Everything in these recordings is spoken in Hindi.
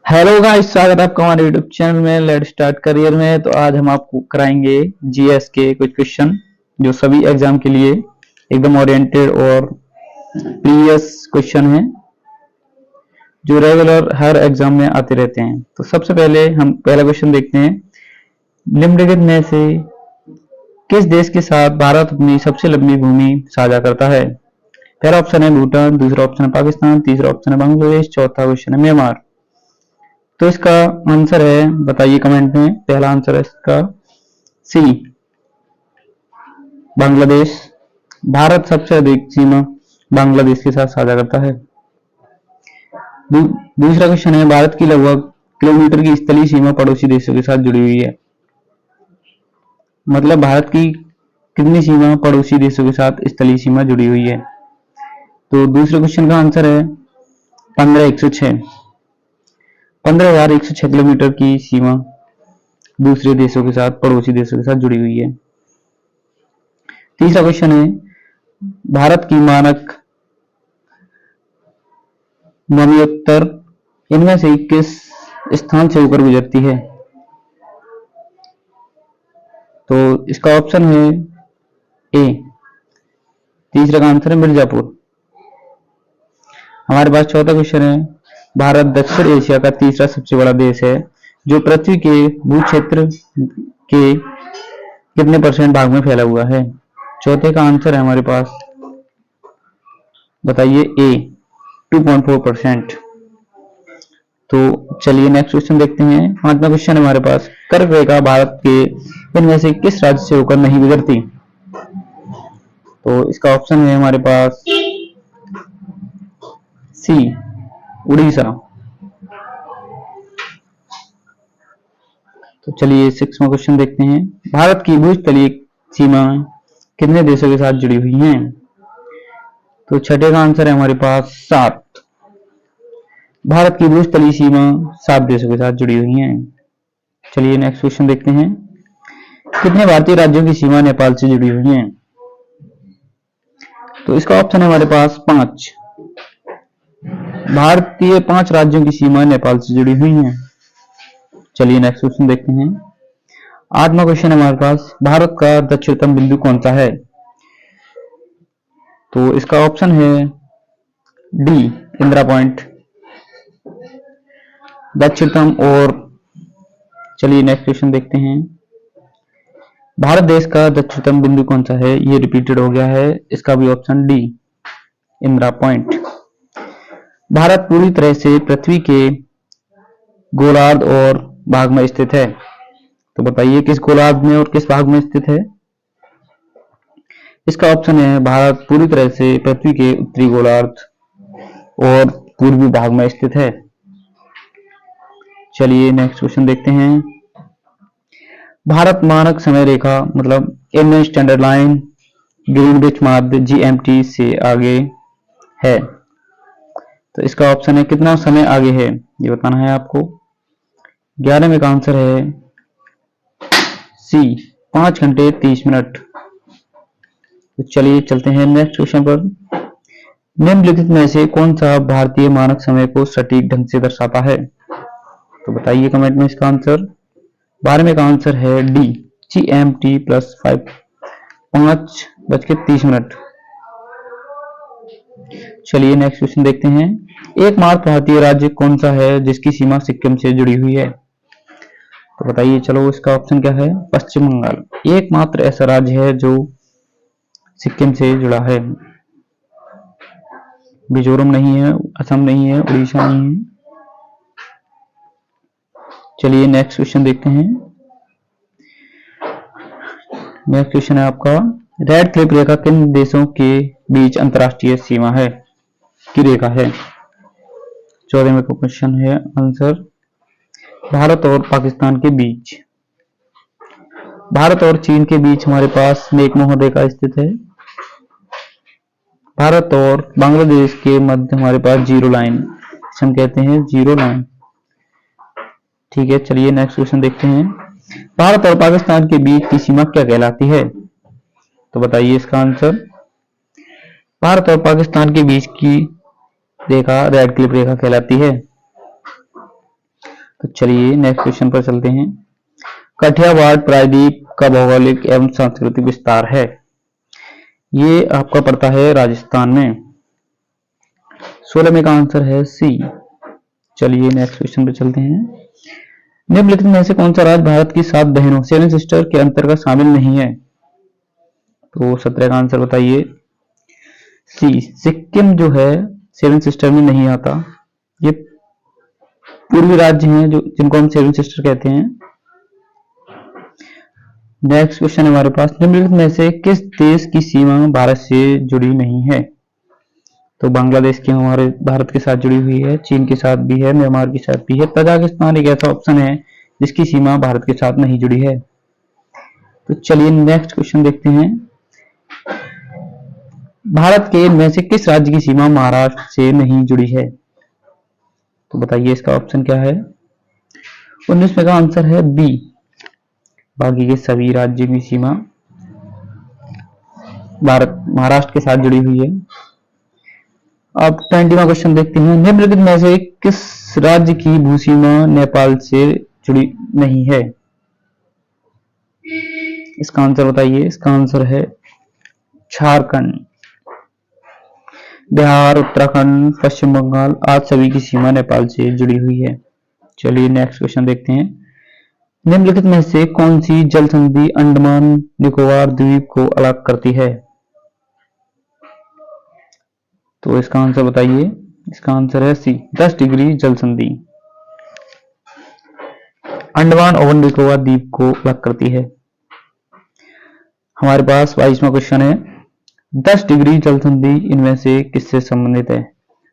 हेलो गाइस, स्वागत है आपका हमारे यूट्यूब चैनल में लेट स्टार्ट करियर में। तो आज हम आपको कराएंगे जीएस के कुछ क्वेश्चन जो सभी एग्जाम के लिए एकदम ओरिएंटेड और प्रीवियस क्वेश्चन हैं जो रेगुलर हर एग्जाम में आते रहते हैं। तो सबसे पहले हम पहला क्वेश्चन देखते हैं। निम्नलिखित में से किस देश के साथ भारत अपनी सबसे लंबी भूमि साझा करता है? पहला ऑप्शन है भूटान, दूसरा ऑप्शन है पाकिस्तान, तीसरा ऑप्शन है बांग्लादेश, चौथा क्वेश्चन है म्यांमार। तो इसका आंसर है, बताइए कमेंट में। पहला आंसर है इसका सी, बांग्लादेश। भारत सबसे अधिक सीमा बांग्लादेश के साथ साझा करता है। दूसरा क्वेश्चन है, भारत की लगभग किलोमीटर की स्थलीय सीमा पड़ोसी देशों के साथ जुड़ी हुई है। मतलब भारत की कितनी सीमा पड़ोसी देशों के साथ स्थलीय सीमा जुड़ी हुई है? तो दूसरे क्वेश्चन का आंसर है 15,106 15,106 किलोमीटर की सीमा दूसरे देशों के साथ, पड़ोसी देशों के साथ जुड़ी हुई है। तीसरा क्वेश्चन है, भारत की मानक मरणोत्तर इनमें से किस स्थान से होकर गुजरती है? तो इसका ऑप्शन है ए, तीसरा का आंसर है मिर्जापुर। हमारे पास चौथा क्वेश्चन है, भारत दक्षिण एशिया का तीसरा सबसे बड़ा देश है जो पृथ्वी के भू क्षेत्र के कितने परसेंट भाग में फैला हुआ है? चौथे का आंसर है हमारे पास, बताइए, ए, 2.4%। तो चलिए नेक्स्ट क्वेश्चन देखते हैं। पांचवा क्वेश्चन हमारे पास, कर्क रेखा भारत के इनमें से किस राज्य से होकर नहीं गुजरती? तो इसका ऑप्शन है हमारे पास सी, उड़ीसा। तो चलिए सिक्सवां क्वेश्चन देखते हैं। भारत की भूतलीय सीमा कितने देशों के साथ जुड़ी हुई हैं? तो छठे का आंसर है हमारे पास 7। भारत की भूतलीय सीमा 7 देशों के साथ जुड़ी हुई है। चलिए नेक्स्ट क्वेश्चन देखते हैं। कितने भारतीय राज्यों की सीमा नेपाल से जुड़ी हुई है? तो इसका ऑप्शन है हमारे पास 5। भारतीय 5 राज्यों की सीमा नेपाल से जुड़ी हुई है। चलिए नेक्स्ट क्वेश्चन देखते हैं। आठवां क्वेश्चन है हमारे पास, भारत का दक्षिणतम बिंदु कौन सा है? तो इसका ऑप्शन है डी, इंदिरा पॉइंट, दक्षिणतम। और चलिए नेक्स्ट क्वेश्चन देखते हैं। भारत देश का दक्षिणतम बिंदु कौन सा है? ये रिपीटेड हो गया है, इसका भी option D, Indira point. Bharat पूरी तरह से पृथ्वी के गोलार्ध और भाग में स्थित है। तो बताइए किस गोलार्ध में और किस भाग में स्थित है? इसका ऑप्शन है, भारत पूरी तरह से पृथ्वी के उत्तरी गोलार्ध और पूर्वी भाग में स्थित है। चलिए नेक्स्ट क्वेश्चन देखते हैं। भारत मानक समय रेखा मतलब इंडियन स्टैंडर्ड लाइन ग्रीनविच माध्य जीएमटी से आगे है। तो इसका ऑप्शन है कितना समय आगे है, ये बताना है आपको। 11वें का आंसर है सी, 5 घंटे 30 मिनट। तो चलिए चलते हैं नेक्स्ट क्वेश्चन पर। निम्नलिखित में से कौन सा भारतीय मानक समय को सटीक ढंग से दर्शाता है? तो बताइए कमेंट में इसका आंसर। 12वें का आंसर है डी, GMT प्लस 5:30। चलिए नेक्स्ट क्वेश्चन देखते हैं। एकमात्र भारतीय राज्य कौन सा है जिसकी सीमा सिक्किम से जुड़ी हुई है? तो बताइए, चलो इसका ऑप्शन क्या है? पश्चिम बंगाल एकमात्र ऐसा राज्य है जो सिक्किम से जुड़ा है। मिजोरम नहीं है, असम नहीं है, उड़ीसा नहीं है। चलिए नेक्स्ट क्वेश्चन देखते हैं। नेक्स्ट क्वेश्चन है आपका, रेड क्लिफ रेखा किन देशों के बीच अंतरराष्ट्रीय सीमा है की रेखा है? 14वें का क्वेश्चन है आंसर, भारत और पाकिस्तान के बीच। भारत और चीन के बीच हमारे पास मैकमोहन रेखा स्थित है। भारत और बांग्लादेश के मध्य हमारे पास जीरो लाइन, हम कहते हैं जीरो लाइन। ठीक है, चलिए नेक्स्ट क्वेश्चन देखते हैं। भारत और पाकिस्तान के बीच की सीमा क्या कहलाती है? तो बताइए इसका आंसर। भारत और पाकिस्तान के बीच की रेखा रेड क्लिफ रेखा कहलाती है। तो चलिए नेक्स्ट क्वेश्चन पर चलते हैं। कठियावाड़ प्रायद्वीप का भौगोलिक एवं सांस्कृतिक विस्तार है। ये आपका पड़ता है राजस्थान में। 16 में का आंसर है सी। चलिए नेक्स्ट क्वेश्चन पर चलते हैं। निम्नलिखित में से कौन सा राज्य भारत की 7 बहनों 7 सिस्टर के अंतर्गत शामिल नहीं है? तो 17 का आंसर बताइए। सी, सिक्किम जो है 7 सिस्टर में नहीं आता। ये पूर्वी राज्य हैं जो जिनको हम 7 सिस्टर कहते हैं। नेक्स्ट क्वेश्चन है हमारे पास, निम्नलिखित में से किस देश की सीमा भारत से जुड़ी नहीं है? तो बांग्लादेश की हमारे भारत के साथ जुड़ी हुई है, चीन के साथ भी है, म्यांमार के साथ भी है। तजाकिस्तान एक ऐसा ऑप्शन है जिसकी सीमा भारत के साथ नहीं जुड़ी है। तो चलिए नेक्स्ट क्वेश्चन देखते हैं। भारत के इनमें से किस राज्य की सीमा महाराष्ट्र से नहीं जुड़ी है? तो बताइए इसका ऑप्शन क्या है। 19 में का आंसर है बी, बाकी के सभी राज्यों की सीमा भारत महाराष्ट्र के साथ जुड़ी हुई है। अब 20वां क्वेश्चन देखते हैं। निम्नलिखित में से किस राज्य की भूसीमा नेपाल से जुड़ी नहीं है? इसका आंसर बताइए। इसका आंसर है झारखंड। बिहार, उत्तराखंड, पश्चिम बंगाल आज सभी की सीमा नेपाल से जुड़ी हुई है। चलिए नेक्स्ट क्वेश्चन देखते हैं। निम्नलिखित में से कौन सी जल संधि अंडमान निकोबार द्वीप को अलग करती है? तो इसका आंसर बताइए। इसका आंसर है सी, 10 डिग्री जल संधि अंडमान और निकोबार द्वीप को अलग करती है। हमारे पास 22वां क्वेश्चन है। 10 डिग्री जल संधि इनमें से किससे संबंधित है?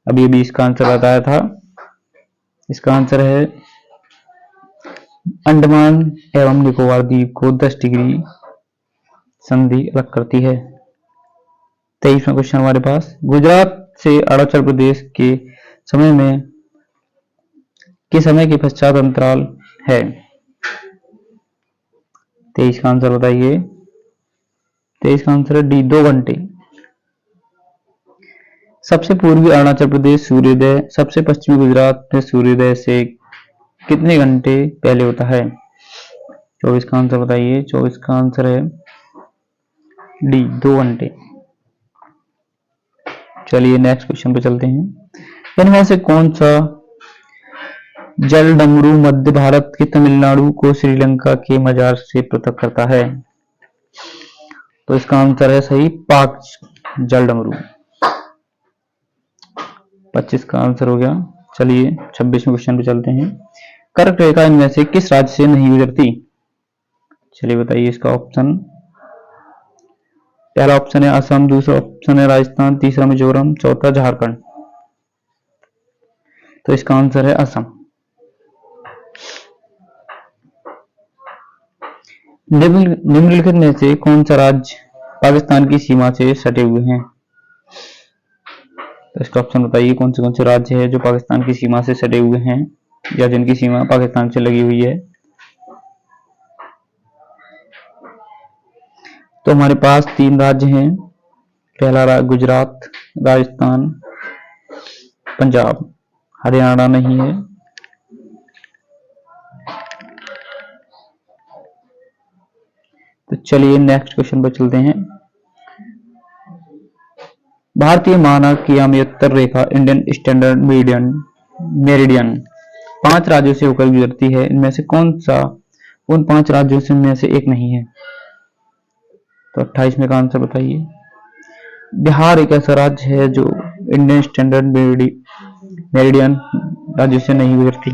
अभी अभी इसका आंसर बताया था। इसका आंसर है अंडमान एवं निकोबार द्वीप को 10 डिग्री संधि अलग करती है। 23वां क्वेश्चन हमारे पास, गुजरात से अरुणाचल प्रदेश के समय के पश्चात अंतराल है? 23 का आंसर बताइए। 23 का आंसर है डी, 2 घंटे। सबसे पूर्वी अरुणाचल प्रदेश सूर्योदय सबसे पश्चिमी गुजरात में सूर्योदय से कितने घंटे पहले होता है? 24 का आंसर बताइए। 24 का आंसर है डी, 2 घंटे। चलिए नेक्स्ट क्वेश्चन पे चलते हैं। इनमें से कौन सा जल डमरू मध्य भारत के तमिलनाडु को श्रीलंका के मजार से पृथक करता है? तो इसका आंसर है सही, पाक जल डमरू। 25 का आंसर हो गया। चलिए 26वें क्वेश्चन पे चलते हैं। कर्क रेखा इनमें से किस राज्य से नहीं गुजरती? चलिए बताइए इसका ऑप्शन। पहला ऑप्शन है असम, दूसरा ऑप्शन है राजस्थान, तीसरा मिजोरम, चौथा झारखंड। तो इसका आंसर है असम। निम्नलिखित में से कौन सा राज्य पाकिस्तान की सीमा से सटे हुए हैं? तो इसका ऑप्शन बताइए। कौन से राज्य है जो पाकिस्तान की सीमा से सटे हुए हैं या जिनकी सीमा पाकिस्तान से लगी हुई है? तो हमारे पास 3 राज्य हैं। पहला गुजरात, राजस्थान, पंजाब, हरियाणा नहीं है। तो चलिए नेक्स्ट क्वेश्चन पर चलते हैं। भारतीय मानक यानी उत्तर रेखा इंडियन स्टैंडर्ड मेरिडियन 5 राज्यों से होकर गुजरती है। इनमें से उन 5 राज्यों से में से एक नहीं है? तो 28 में का आंसर बताइए। बिहार एक ऐसा राज्य है जो इंडियन स्टैंडर्ड मेरिडियन राज्यों से नहीं गुजरती।